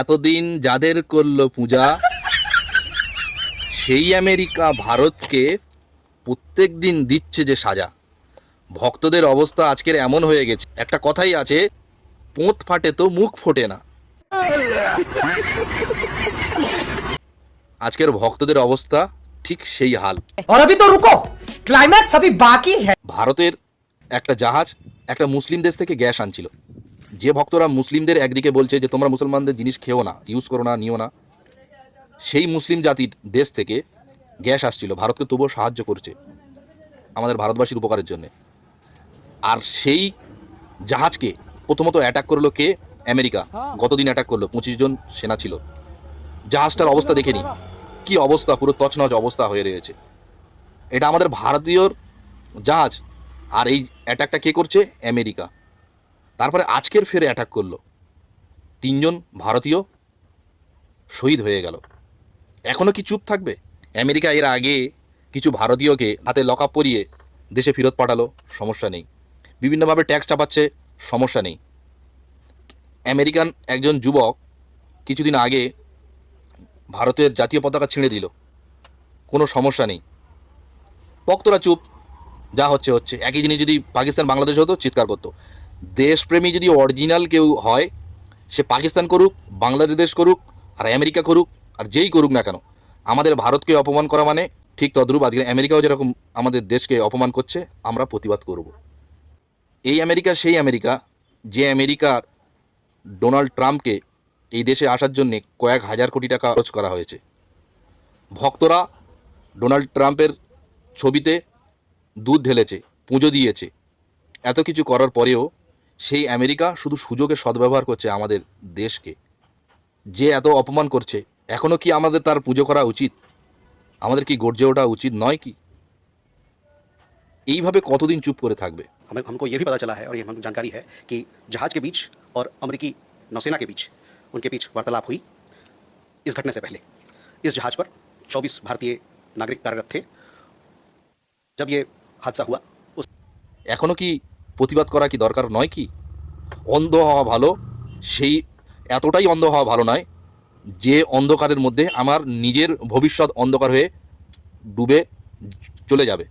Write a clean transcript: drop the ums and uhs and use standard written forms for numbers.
এতদিন যাদের করলো পূজা, সেই আমেরিকা ভারতকে প্রত্যেক দিন দিচ্ছে যে সাজা। ভক্তদের অবস্থা আজকের এমন হয়ে গেছে, একটা কথাই আছে, পোঁত ফাটে তো মুখ ফোটে না। আজকের ভক্তদের অবস্থা ঠিক সেই হাল। और अभी तो रुको, क्लाइमैक्स अभी बाकी है। ভারতের একটা জাহাজ একটা মুসলিম দেশ থেকে গ্যাস আনছিল। যে ভক্তরা মুসলিমদের একদিকে বলছে যে তোমরা মুসলমানদের জিনিস খেও না, ইউজ করো না, নিও না, সেই মুসলিম জাতির দেশ থেকে গ্যাস আসছিল, ভারতকে তবুও সাহায্য করছে আমাদের ভারতবাসীর উপকারের জন্য। আর সেই জাহাজকে প্রথমত অ্যাটাক করলো কে? আমেরিকা। গতদিন অ্যাটাক করলো, 25 জন সেনা ছিল। জাহাজটার অবস্থা দেখে নি, কি অবস্থা, পুরো তছনছ অবস্থা হয়ে রয়েছে। এটা আমাদের ভারতীয় জাহাজ, আর এই অ্যাটাকটা কে করছে? আমেরিকা। তারপরে আজকের ফের অ্যাটাক করলো, 3 জন ভারতীয় শহীদ হয়ে গেল। এখনো কি চুপ থাকবে? আমেরিকা এর আগে কিছু ভারতীয়কে হাতে লকআপ পরিয়ে দেশে ফেরত পাঠালো, সমস্যা নেই। বিভিন্নভাবে ট্যাক্স চাপাচ্ছে, সমস্যা নেই। আমেরিকান একজন যুবক কিছুদিন আগে ভারতের জাতীয় পতাকা ছিঁড়ে দিল, কোনো সমস্যা নেই। ভক্তরা চুপ, যা হচ্ছে হচ্ছে। একই জিনিস যদি পাকিস্তান বাংলাদেশ হতো, চিৎকার করতো। দেশপ্রেমী যদি অরিজিনাল কেউ হয়, সে পাকিস্তান করুক, বাংলাদেশ করুক, আর আমেরিকা করুক, আর যেই করুক না কেন, আমাদের ভারতকে অপমান করা মানে ঠিক তদ্রূপ আজকে আমেরিকাও যেরকম আমাদের দেশকে অপমান করছে, আমরা প্রতিবাদ করব। এই আমেরিকা সেই আমেরিকা যে আমেরিকার ডোনাল্ড ট্রাম্পকে এই দেশে আসার জন্যে কয়েক হাজার কোটি টাকা খরচ করা হয়েছে। ভক্তরা ডোনাল্ড ট্রাম্পের ছবিতে দুধ ঢেলেছে, পুজো দিয়েছে। এত কিছু করার পরেও সেই আমেরিকা শুধু সুযোগের সদ্ব্যবহার করছে আমাদের দেশকে। যে এত অপমান করছে, এখনও কি আমাদের তার পুজো করা উচিত? আমাদের কি গর্জে ওঠা উচিত নয় কি? এইভাবে কতদিন চুপ করে থাকবে? हमको ये भी पता चला है और ये हमको जानकारी है कि जहाज के बीच और अमेरिकी नौसेना के बीच उनके बीच वार्तालाप हुई इस घटने से पहले। इस जहाज पर 24 भारतीय नागरिक कार्यरत थे। जब ये हादसा हुआ उस এখনও কি প্রতিবাদ করা কি দরকার নয় কি? অন্ধ হওয়া ভালো, সেই এতটাই অন্ধ হওয়া ভালো নয় যে অন্ধকারের মধ্যে আমার নিজের ভবিষ্যৎ অন্ধকার হয়ে ডুবে চলে যাবে।